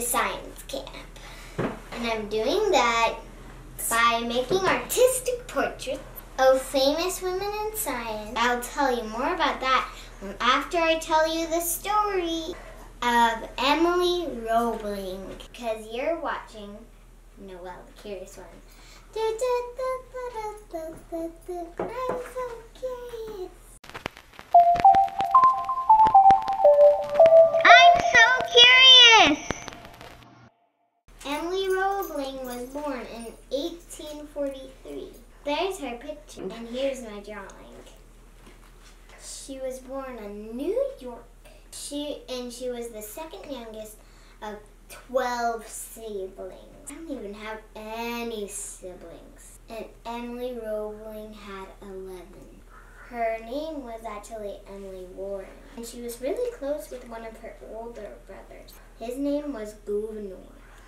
science camp. And I'm doing that by making artistic portraits of famous women in science. I'll tell you more about that after I tell you the story of Emily Roebling, because you're watching Noel, the Curious One. I'm so curious. I'm so curious. Emily Roebling was born in 1843. There's her picture, and here's my drawing. She was born in New York. She was the second youngest of 12 siblings. I don't even have any siblings. And Emily Roebling had 11. Her name was actually Emily Warren. And she was really close with one of her older brothers. His name was Gouverneur.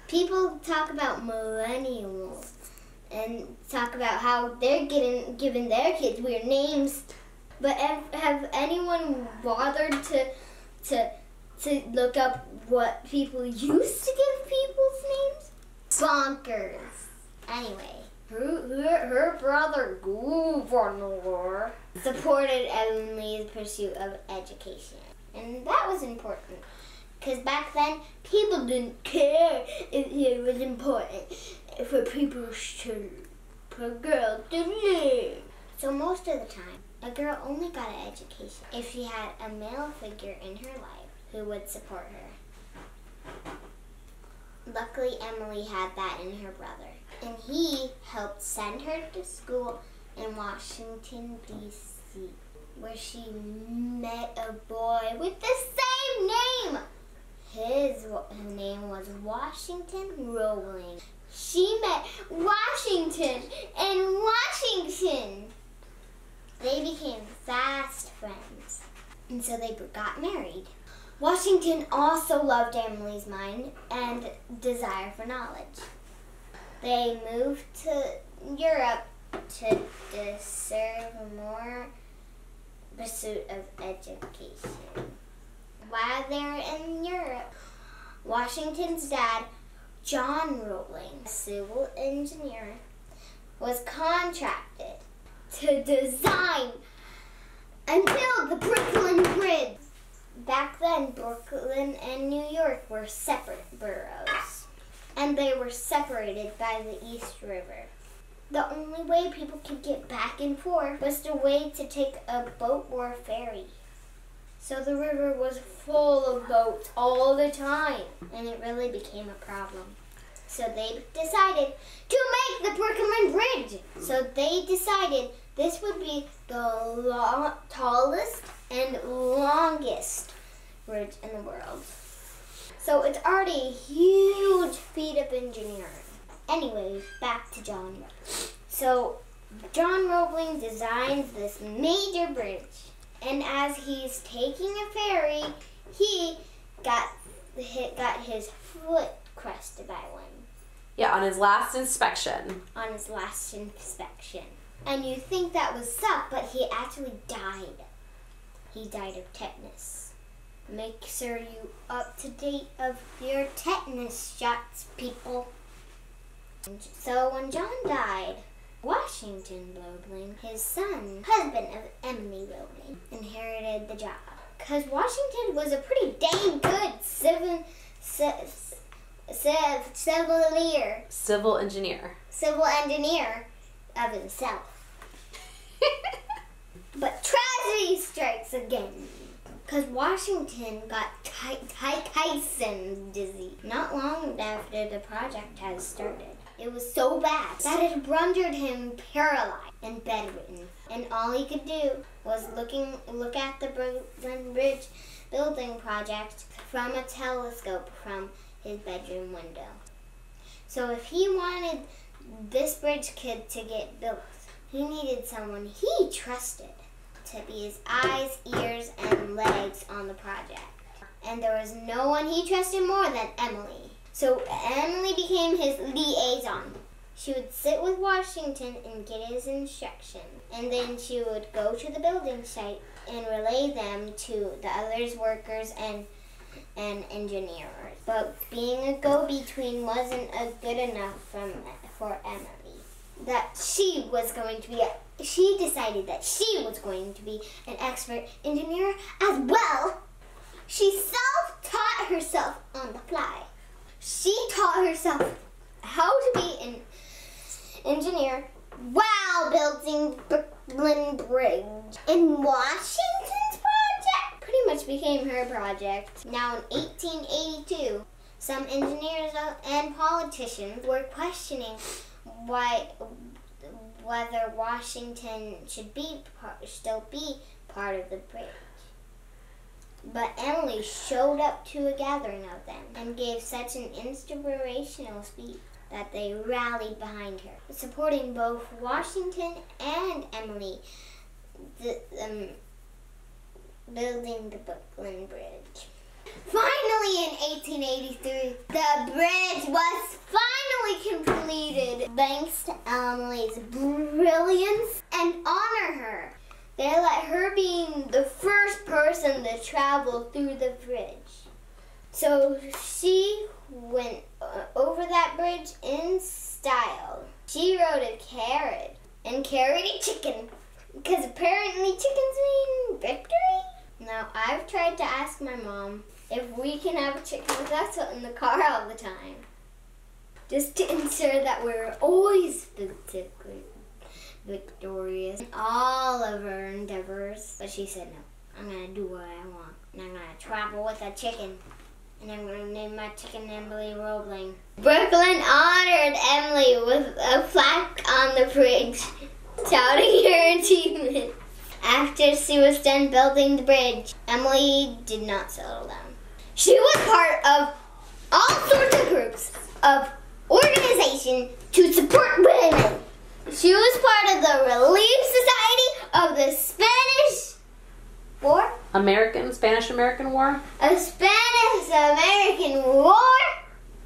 People talk about millennials and talk about how they're giving their kids weird names. But have anyone bothered to look up what people used to give people's names? Bonkers. Anyway, her brother Gouverneur supported Emily's pursuit of education. And that was important, because back then, people didn't care if it was important for girls to live. So most of the time, a girl only got an education if she had a male figure in her life who would support her. Luckily, Emily had that in her brother, and he helped send her to school in Washington, D.C., where she met a boy with the same name. His name was Washington Roebling. She met Washington in Washington. They became fast friends, and so they got married. Washington also loved Emily's mind and desire for knowledge. They moved to Europe to serve more pursuit of education. While they were in Europe, Washington's dad, John Roebling, a civil engineer, was contracted to design and build the Brooklyn Bridge. Back then, Brooklyn and New York were separate boroughs, and they were separated by the East River. The only way people could get back and forth was the way to take a boat or a ferry. So the river was full of boats all the time, and it really became a problem. So they decided to make the Brooklyn Bridge. So they decided this would be the tallest and longest bridge in the world. So it's already a huge feat of engineering. Anyway, back to John. So John Roebling designs this major bridge. And as he's taking a ferry, he got his foot crusted by one. Yeah, on his last inspection. And you think that was suck, but he actually died. He died of tetanus. Make sure you up to date of your tetanus shots, people. So when John died, Washington Roebling, his son, husband of Emily Roebling, inherited the job. Because Washington was a pretty dang good civil engineer of himself. But tragedy strikes again. Because Washington got Tyson's disease not long after the project had started. It was so bad that it rendered him paralyzed and bedridden. And all he could do was look at the Brooklyn Bridge building project from a telescope from his bedroom window. So if he wanted this bridge kid to get built, he needed someone he trusted to be his eyes, ears, and legs on the project. And there was no one he trusted more than Emily. So Emily became his liaison. She would sit with Washington and get his instructions. And then she would go to the building site and relay them to the other workers and and engineers. But being a go-between wasn't good enough for Emily. She decided that she was going to be an expert engineer as well. She self-taught herself on the fly. She taught herself how to be an engineer while building Brooklyn Bridge. And Washington's project pretty much became her project. Now in 1882, some engineers and politicians were questioning whether Washington should still be part of the bridge. But Emily showed up to a gathering of them and gave such an inspirational speech that they rallied behind her, supporting both Washington and Emily building the Brooklyn Bridge. Finally, in 1883, the bridge was finally completed. Thanks to Emily's brilliance and honor her, they let her be the first person to travel through the bridge. So she went over that bridge in style. She rode a carrot and carried a chicken, because apparently chickens mean victory. Now, I've tried to ask my mom if we can have a chicken with us in the car all the time, just to ensure that we're always physically victorious in all of our endeavors. But she said, no, I'm going to do what I want. And I'm going to travel with a chicken. And I'm going to name my chicken Emily Roebling. Brooklyn honored Emily with a plaque on the bridge, shouting her achievement. After she was done building the bridge, Emily did not settle down. She was part of all sorts of groups of organization to support women. She was part of the Relief Society of the Spanish War. Spanish-American War? A Spanish-American War.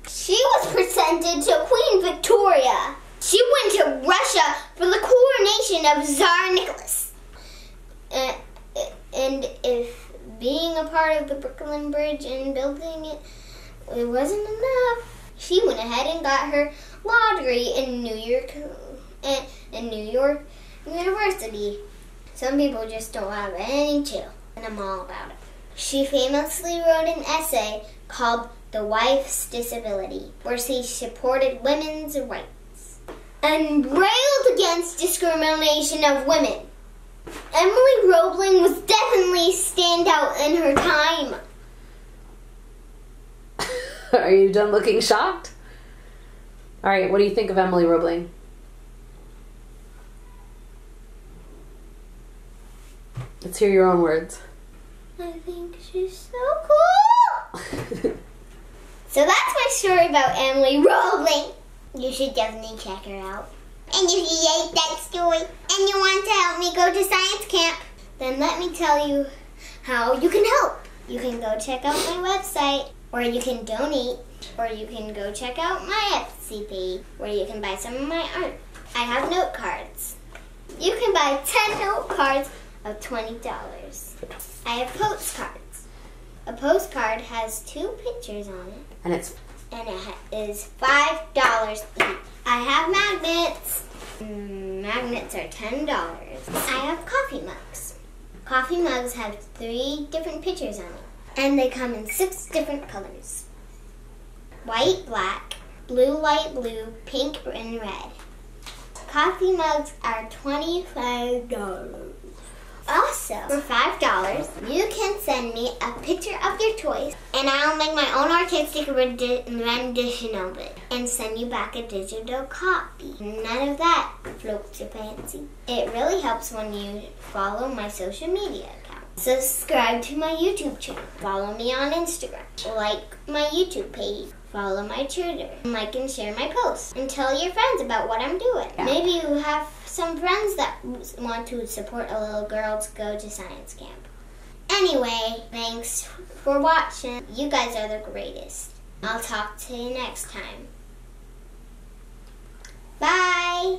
She was presented to Queen Victoria. She went to Russia for the coronation of Tsar Nicholas. And if being a part of the Brooklyn Bridge and building it, it wasn't enough, she went ahead and got her law degree in New York University. Some people just don't have any chill, and I'm all about it. She famously wrote an essay called The Wife's Disability, where she supported women's rights and railed against discrimination of women. Emily Roebling was definitely a standout in her time. Are you done looking shocked? All right, what do you think of Emily Roebling? Let's hear your own words. I think she's so cool. So that's my story about Emily Roebling. You should definitely check her out. And if you like that story and you want to help me go to science camp, then let me tell you how you can help. You can go check out my website, or you can donate, or you can go check out my Etsy page, where you can buy some of my art. I have note cards. You can buy 10 note cards of $20. I have postcards. A postcard has 2 pictures on it. And it is $5 each. I have magnets. Magnets are $10. I have coffee mugs. Coffee mugs have 3 different pictures on it. And they come in 6 different colors. White, black, blue, light blue, pink, and red. Coffee mugs are $25. Also, for $5, you can send me a picture of your choice, and I'll make my own artistic rendition of it and send you back a digital copy. None of that floats your fancy. It really helps when you follow my social media account. Subscribe to my YouTube channel. Follow me on Instagram. Like my YouTube page. Follow my Twitter. Like and share my posts. And tell your friends about what I'm doing. Yeah. Maybe you have some friends that want to support a little girl to go to science camp. Anyway, thanks for watching. You guys are the greatest. I'll talk to you next time. Bye!